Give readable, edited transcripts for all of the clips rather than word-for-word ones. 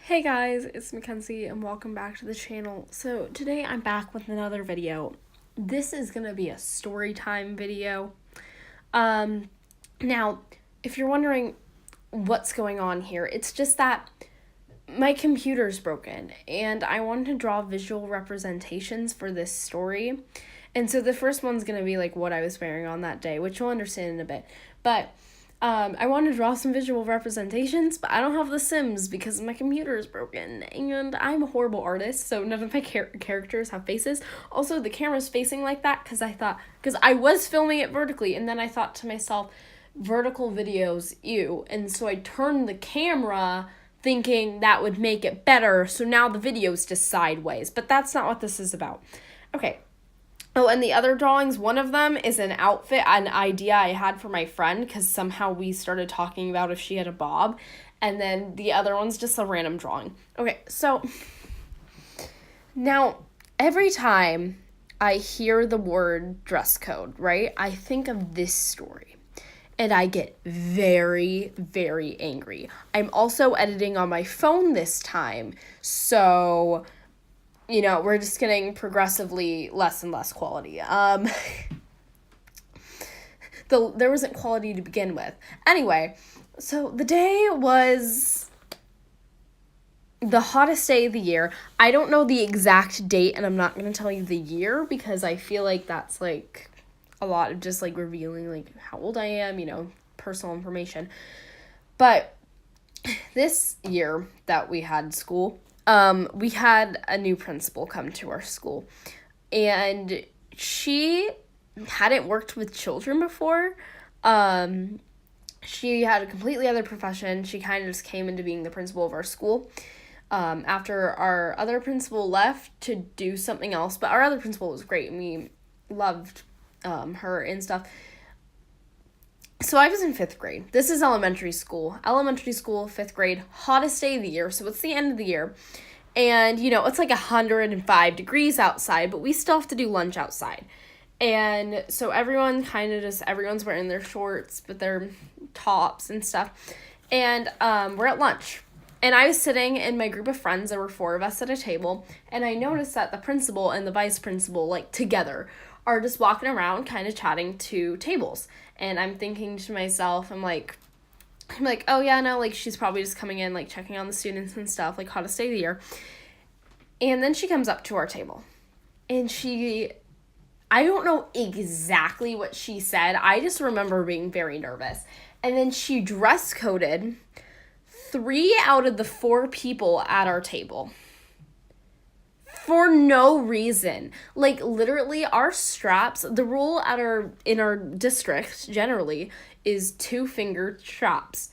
Hey guys, it's Mackenzie and welcome back to the channel. So today I'm back with another video. This is going to be a story time video. Now, if you're wondering what's going on here, it's just that my computer's broken and I wanted to draw visual representations for this story. And so the first one's going to be like what I was wearing on that day, which you'll understand in a bit. But I want to draw some visual representations, but I don't have the Sims because my computer is broken, and I'm a horrible artist, so none of my characters have faces. Also, the camera's facing like that because I was filming it vertically, and then I thought to myself, vertical videos, ew, and so I turned the camera thinking that would make it better, so now the video's just sideways, but that's not what this is about. Okay. Oh, and the other drawings, one of them is an outfit, an idea I had for my friend, because somehow we started talking about if she had a bob, and then the other one's just a random drawing. Okay, so now every time I hear the word dress code, right, I think of this story, and I get very, very angry. I'm also editing on my phone this time, so we're just getting progressively less and less quality. There wasn't quality to begin with. Anyway, so the day was the hottest day of the year. I don't know the exact date, and I'm not going to tell you the year because I feel like that's, like, a lot of just, like, revealing, like, how old I am, personal information. But this year that we had school, we had a new principal come to our school, and she hadn't worked with children before. She had a completely other profession. She kind of just came into being the principal of our school, after our other principal left to do something else, but our other principal was great, and we loved, her and stuff. So I was in 5th grade. This is elementary school. Elementary school, 5th grade, hottest day of the year. So it's the end of the year. And, it's like 105 degrees outside, but we still have to do lunch outside. And so everyone's wearing their shorts, but their tops and stuff. And we're at lunch. And I was sitting in my group of friends. There were 4 of us at a table. And I noticed that the principal and the vice principal, like, together, are just walking around kind of chatting to tables. And I'm thinking to myself, I'm like, oh yeah, no, like, she's probably just coming in, like, checking on the students and stuff, like, hottest day of the year. And then she comes up to our table. And I don't know exactly what she said. I just remember being very nervous. And then she dress coded 3 out of the 4 people at our table. For no reason. Like, literally, our straps, the rule in our district generally is 2-fingered straps.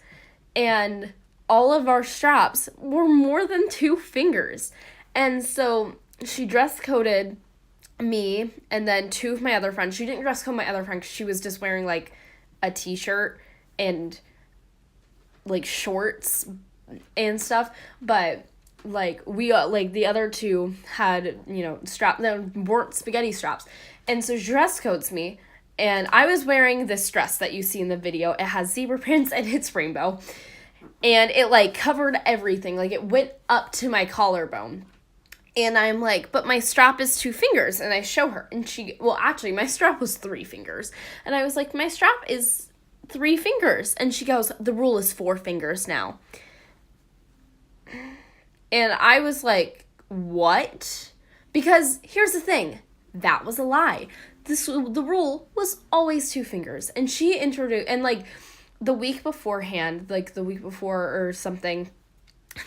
And all of our straps were more than 2 fingers. And so she dress coded me and then 2 of my other friends. She didn't dress code my other friend because she was just wearing, like, a t-shirt and, like, shorts and stuff. But like, we, like, the other 2 had, straps that weren't spaghetti straps. And so she dress codes me, and I was wearing this dress that you see in the video. It has zebra prints, and it's rainbow. And it, like, covered everything. Like, it went up to my collarbone. And I'm like, but my strap is 2 fingers. And I show her. And actually, my strap was 3 fingers. And I was like, my strap is 3 fingers. And she goes, the rule is 4 fingers now. And I was like, what? Because here's the thing. That was a lie. The rule was always 2 fingers. And she introduced, and like the week beforehand, like the week before or something,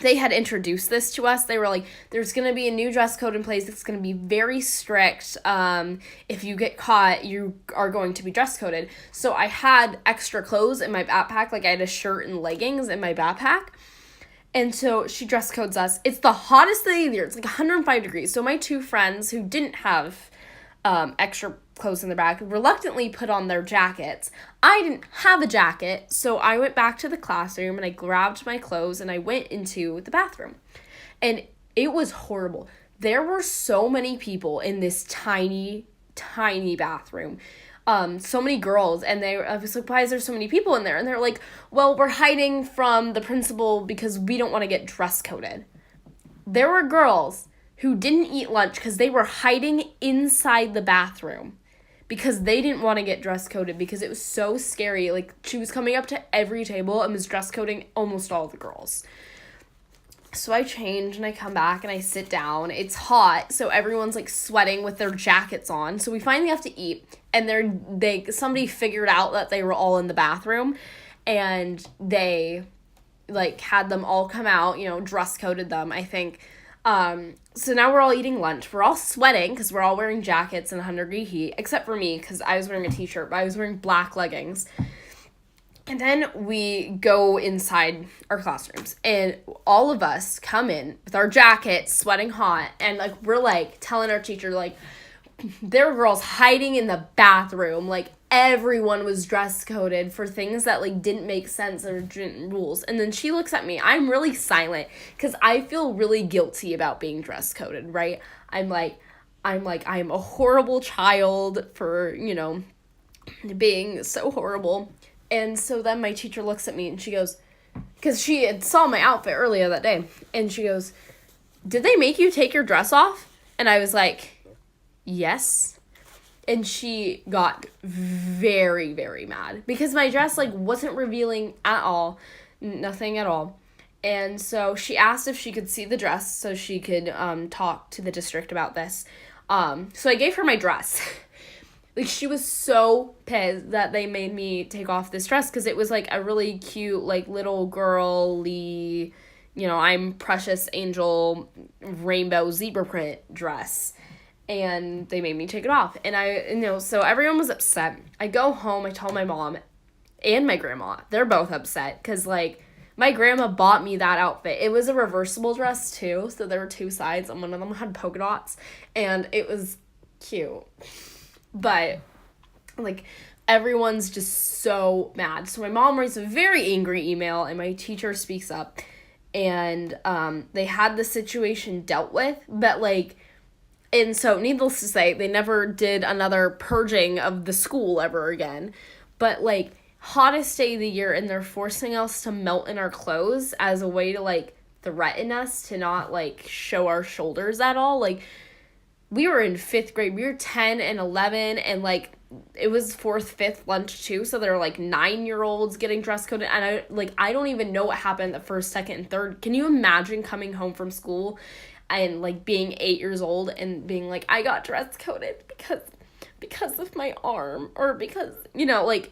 they had introduced this to us. They were like, there's going to be a new dress code in place. It's going to be very strict. If you get caught, you are going to be dress coded. So I had extra clothes in my backpack. Like, I had a shirt and leggings in my backpack. And so she dress codes us. It's the hottest day of the year. It's like 105 degrees. So my 2 friends who didn't have extra clothes in their bag reluctantly put on their jackets. I didn't have a jacket, so I went back to the classroom and I grabbed my clothes and I went into the bathroom. And it was horrible. There were so many people in this tiny, tiny bathroom. So many girls, and I was like, why is there so many people in there? And they're like, well, we're hiding from the principal because we don't want to get dress coded. there were girls who didn't eat lunch because they were hiding inside the bathroom because they didn't want to get dress coded because it was so scary. Like, she was coming up to every table and was dress coding almost all the girls. So I change and I come back and I sit down. It's hot, so everyone's like sweating with their jackets on. So we finally have to eat, and somebody figured out that they were all in the bathroom, and they like had them all come out, dress coded them, I think. So now we're all eating lunch. We're all sweating because we're all wearing jackets in 100-degree heat, except for me because I was wearing a t-shirt, but I was wearing black leggings. And then we go inside our classrooms, and all of us come in with our jackets, sweating hot, and, like, we're, like, telling our teacher, like, there were girls hiding in the bathroom. Like, everyone was dress-coded for things that, like, didn't make sense or didn't rules. And then she looks at me. I'm really silent because I feel really guilty about being dress-coded, right? I'm like, I'm a horrible child for, being so horrible. And so then my teacher looks at me and she goes, because she had saw my outfit earlier that day, and she goes, "Did they make you take your dress off?" And I was like, "Yes." And she got very, very mad because my dress, like, wasn't revealing at all, nothing at all. And so she asked if she could see the dress so she could talk to the district about this. So I gave her my dress. Like, she was so pissed that they made me take off this dress because it was, like, a really cute, like, little girly, I'm precious angel rainbow zebra print dress. And they made me take it off. And so everyone was upset. I go home, I tell my mom and my grandma. They're both upset because, like, my grandma bought me that outfit. It was a reversible dress, too, so there were two sides, and one of them had polka dots, and it was cute. But, like, everyone's just so mad. So my mom writes a very angry email, and my teacher speaks up. And they had the situation dealt with. But, like, and so needless to say, they never did another purging of the school ever again. But, like, hottest day of the year, and they're forcing us to melt in our clothes as a way to, like, threaten us to not, like, show our shoulders at all. Like, we were in 5th grade. We were 10 and 11, and, like, it was 4th, 5th lunch, too, so there were, like, 9-year-olds getting dress coded, and I don't even know what happened the 1st, 2nd, and 3rd. Can you imagine coming home from school and, like, being 8 years old and being like, I got dress coded because of my arm, or because, like,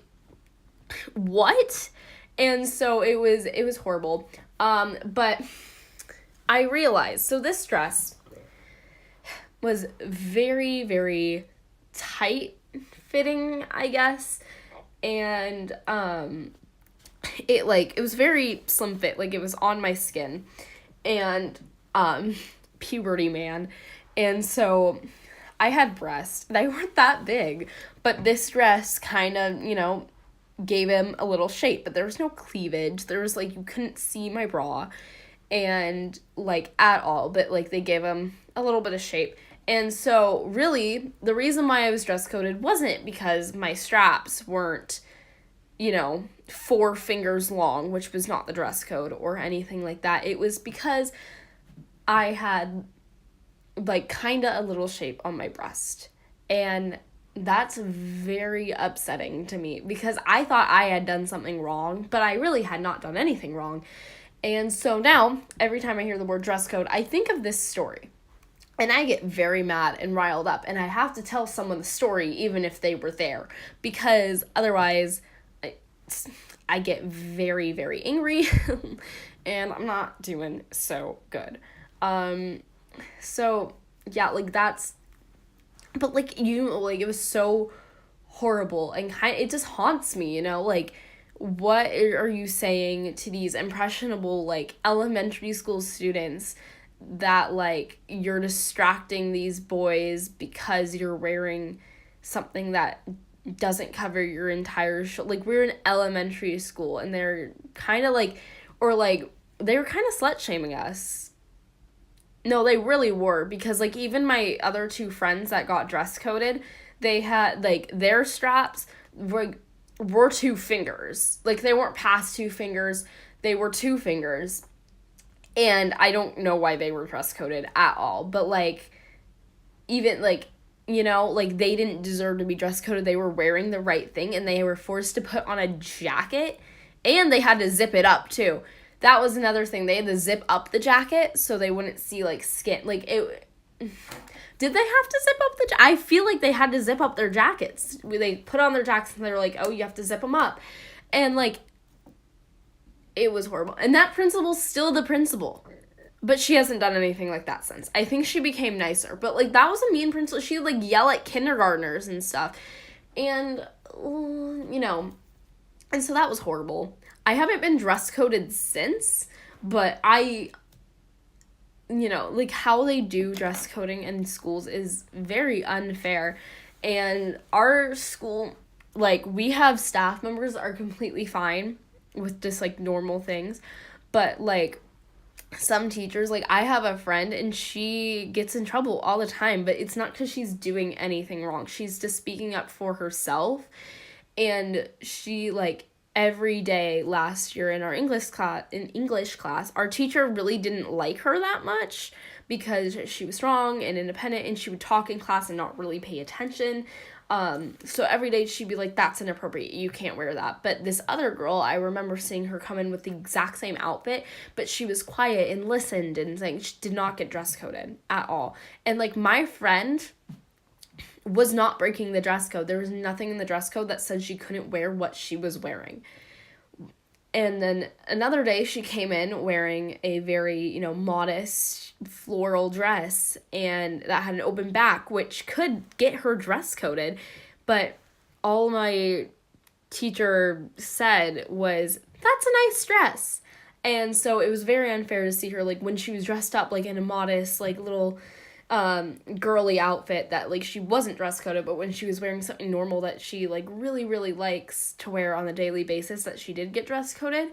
what? And so it was horrible. But I realized, so this dress was very, very tight fitting, I guess, and it was very slim fit, like, it was on my skin, and puberty, man, and so I had breasts. They weren't that big, but this dress kind of, gave him a little shape, but there was no cleavage. There was, like, you couldn't see my bra, and, like, at all, but, like, they gave him a little bit of shape. And so, really, the reason why I was dress coded wasn't because my straps weren't, 4 fingers long, which was not the dress code or anything like that. It was because I had, like, kind of a little shape on my breast. And that's very upsetting to me because I thought I had done something wrong, but I really had not done anything wrong. And so now, every time I hear the word dress code, I think of this story. And I get very mad and riled up, and I have to tell someone the story even if they were there, because otherwise I get very, very angry, and I'm not doing so good. So, yeah, like, that's, but, like, it was so horrible, and it just haunts me, like, what are you saying to these impressionable, like, elementary school students that, like, you're distracting these boys because you're wearing something that doesn't cover your entire like, we're in elementary school, and they're kind of, like, or, like, they were kind of slut-shaming us. No, they really were, because, like, even my other 2 friends that got dress-coded, they had, like, their straps were 2 fingers. Like, they weren't past 2 fingers, they were 2 fingers. And I don't know why they were dress coded at all. But, like, even, like, you know, like, they didn't deserve to be dress coded. They were wearing the right thing, and they were forced to put on a jacket, and they had to zip it up, too. That was another thing. They had to zip up the jacket so they wouldn't see, like, skin. Like, it... Did they have to zip up the I feel like they had to zip up their jackets. They put on their jackets, and they were like, oh, you have to zip them up. And, like, it was horrible. And that principal's still the principal. But she hasn't done anything like that since. I think she became nicer. But, like, that was a mean principal. She would, like, yell at kindergartners and stuff. And, you know, and so that was horrible. I haven't been dress coded since, but you know, like, how they do dress coding in schools is very unfair. And our school, like, we have staff members that are completely fine with just, like, normal things. But, like, some teachers, like, I have a friend, and she gets in trouble all the time, but it's not because she's doing anything wrong. She's just speaking up for herself. And she, like, every day last year in our English class, our teacher really didn't like her that much because she was strong and independent, and she would talk in class and not really pay attention. So every day she'd be like, that's inappropriate, you can't wear that. But this other girl, I remember seeing her come in with the exact same outfit, but she was quiet and listened, and, like, she did not get dress coded at all. And, like, my friend was not breaking the dress code. There was nothing in the dress code that said she couldn't wear what she was wearing. And then another day she came in wearing a very, you know, modest floral dress, and that had an open back, which could get her dress coded. But all my teacher said was, that's a nice dress. And so it was very unfair to see her, like, when she was dressed up, like, in a modest, like, little girly outfit that, like, she wasn't dress coded, but when she was wearing something normal that she, like, really, really likes to wear on a daily basis, that she did get dress coded.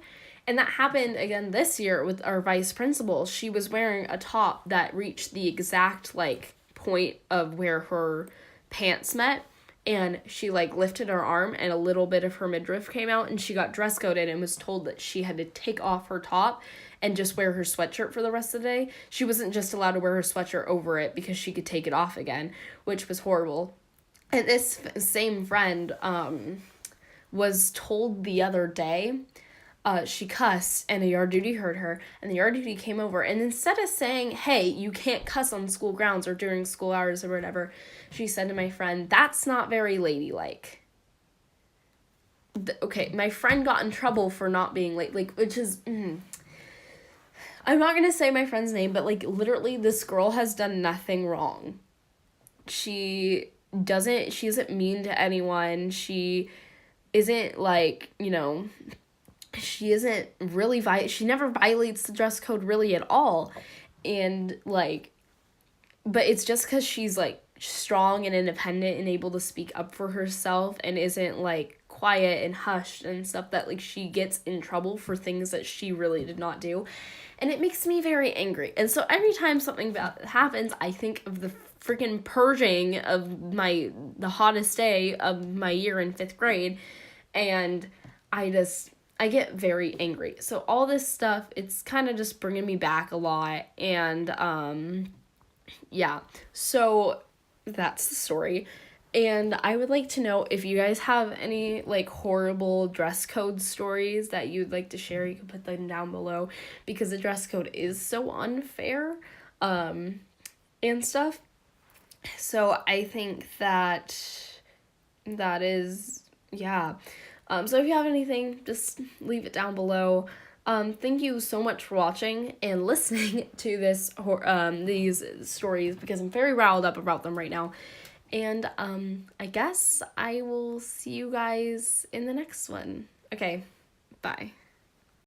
And that happened again this year with our vice principal. She was wearing a top that reached the exact, like, point of where her pants met, and she, like, lifted her arm, and a little bit of her midriff came out, and she got dress coded and was told that she had to take off her top and just wear her sweatshirt for the rest of the day. She wasn't just allowed to wear her sweatshirt over it because she could take it off again, which was horrible. And this same friend was told the other day, she cussed, and a yard duty heard her, and the yard duty came over, and instead of saying, hey, you can't cuss on school grounds or during school hours or whatever, she said to my friend, that's not very ladylike. Okay, my friend got in trouble for not being late, like, which is... I'm not going to say my friend's name, but, like, literally this girl has done nothing wrong. She isn't mean to anyone. She isn't, like, you know, she isn't really, she never violates the dress code really at all. And, like, but it's just because she's, like, strong and independent and able to speak up for herself and isn't, like, quiet and hushed and stuff, that, like, she gets in trouble for things that she really did not do. And it makes me very angry. And so every time something bad happens, I think of the freaking purging of the hottest day of my year in 5th grade. And I get very angry. So all this stuff, it's kind of just bringing me back a lot. And, yeah. So that's the story. And I would like to know if you guys have any, like, horrible dress code stories that you'd like to share. You can put them down below, because the dress code is so unfair, and stuff. So I think that is, yeah. So if you have anything, just leave it down below. Thank you so much for watching and listening to these stories, because I'm very riled up about them right now. And, I guess I will see you guys in the next one. Okay, bye.